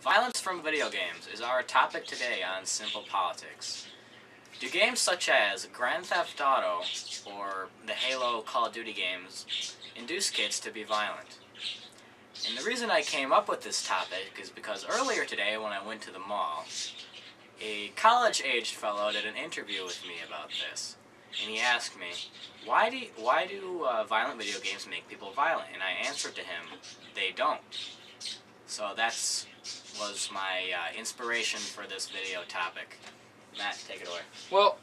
Violence from video games is our topic today on Simple Politics. Do games such as Grand Theft Auto or the Halo Call of Duty games induce kids to be violent? And the reason I came up with this topic is because earlier today when I went to the mall, a college-aged fellow did an interview with me about this. And he asked me, why do violent video games make people violent? And I answered to him, they don't. So was my inspiration for this video topic. Matt, take it away. Well,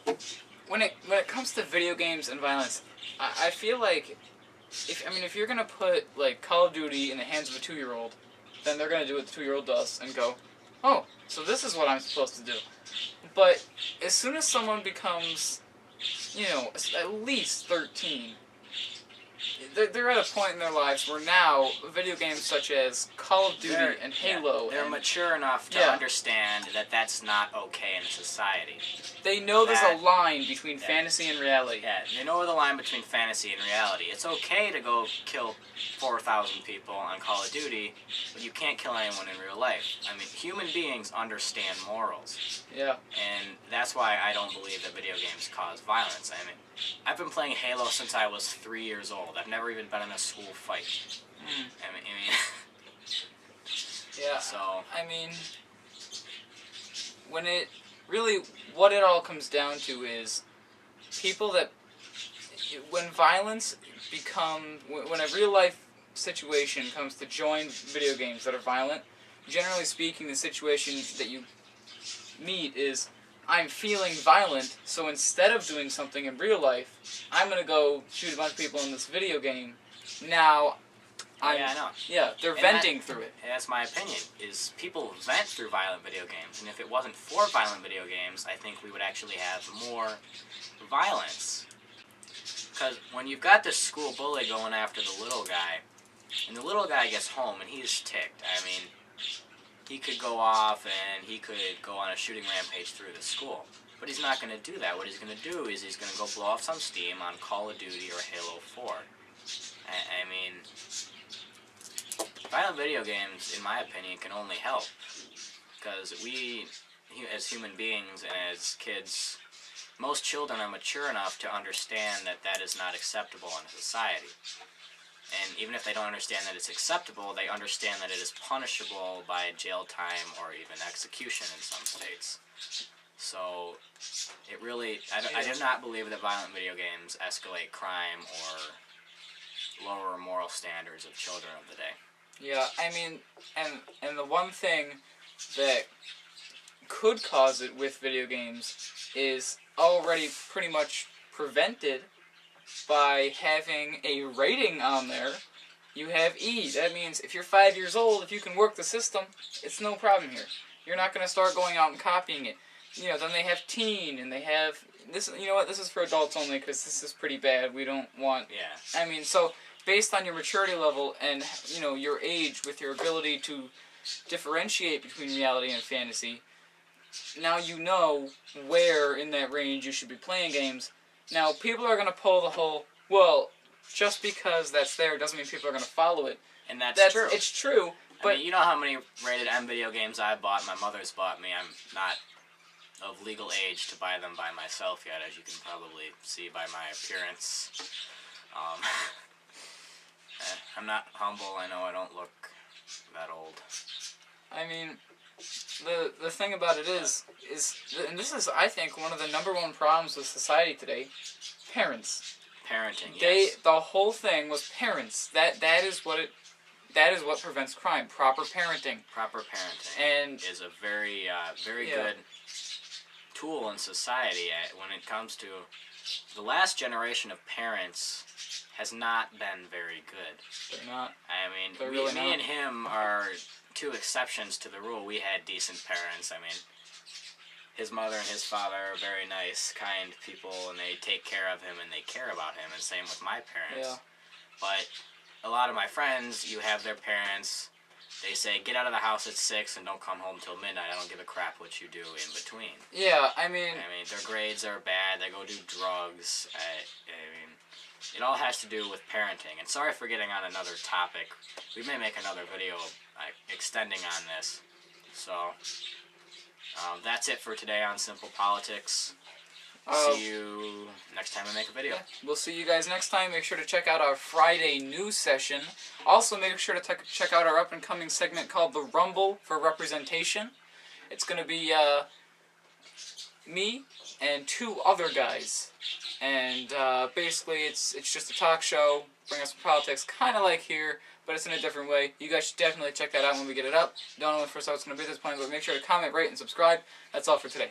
when it comes to video games and violence, I feel like if you're gonna put like Call of Duty in the hands of a 2-year-old, then they're gonna do what the 2-year-old does and go, oh, so this is what I'm supposed to do. But as soon as someone becomes, at least 13, they're at a point in their lives where now video games such as Call of Duty and Halo... they're mature enough to understand that that's not okay in society. They know there's a line between fantasy and reality. Yeah, they know the line between fantasy and reality. It's okay to go kill 4,000 people on Call of Duty, but you can't kill anyone in real life. I mean, human beings understand morals. Yeah. And that's why I don't believe that video games cause violence. I mean, I've been playing Halo since I was 3 years old. I've never even been in a school fight. I mean yeah. So I mean, what it all comes down to is people that when a real life situation comes to join video games that are violent, generally speaking, the situation that you meet is, I'm feeling violent, so instead of doing something in real life, I'm going to go shoot a bunch of people in this video game. Now, I know. Yeah, they're venting through it. That's my opinion, is people vent through violent video games, and if it wasn't for violent video games, I think we would actually have more violence. Because when you've got this school bully going after the little guy, and the little guy gets home and he's ticked, I mean, he could go off and he could go on a shooting rampage through the school. But he's not going to do that. What he's going to do is he's going to go blow off some steam on Call of Duty or Halo 4. I mean, violent video games, in my opinion, can only help. Because we, as human beings and as kids, most children are mature enough to understand that that is not acceptable in society. And even if they don't understand that it's acceptable, they understand that it is punishable by jail time or even execution in some states. So, it really, I do not believe that violent video games escalate crime or lower moral standards of children of the day. Yeah, I mean, and the one thing that could cause it with video games is already pretty much prevented by having a rating on there. You have E. That means if you're 5 years old, if you can work the system, it's no problem here. You're not going to start going out and copying it. Then they have teen, and they have this. You know what? This is for adults only because this is pretty bad. We don't want. Yeah. I mean, so based on your maturity level and your age, with your ability to differentiate between reality and fantasy, now you know where in that range you should be playing games. Now, people are going to pull the whole, well, just because that's there doesn't mean people are going to follow it. And that's true. It's true, but... I mean, you know how many rated M video games I've bought, my mother's bought me. I'm not of legal age to buy them by myself yet, as you can probably see by my appearance. I'm not humble. I know I don't look that old. I mean... The thing about it is, and this is, I think, one of the number one problems with society today, parents. Parenting, yes. The whole thing was parents. That is what prevents crime. Proper parenting. Proper parenting is a very good tool in society when it comes to the last generation of parents has not been very good. They're not. I mean, me and him are two exceptions to the rule. We had decent parents. I mean, his mother and his father are very nice, kind people, and they take care of him and they care about him, and same with my parents. Yeah. But a lot of my friends, you have their parents, they say, get out of the house at 6 and don't come home till midnight. I don't give a crap what you do in between. Yeah, I mean, their grades are bad. They go do drugs. It all has to do with parenting. And sorry for getting on another topic. We may make another video extending on this. So, that's it for today on Simple Politics. Uh, See you next time I make a video. Yeah, we'll see you guys next time. Make sure to check out our Friday news session. Also, make sure to check out our up-and-coming segment called The Rumble for Representation. It's going to be me and 2 other guys. And basically, it's just a talk show, bring us some politics, kind of like here, but it's in a different way. You guys should definitely check that out when we get it up. Don't know if it's going to be at this point, but make sure to comment, rate, and subscribe. That's all for today.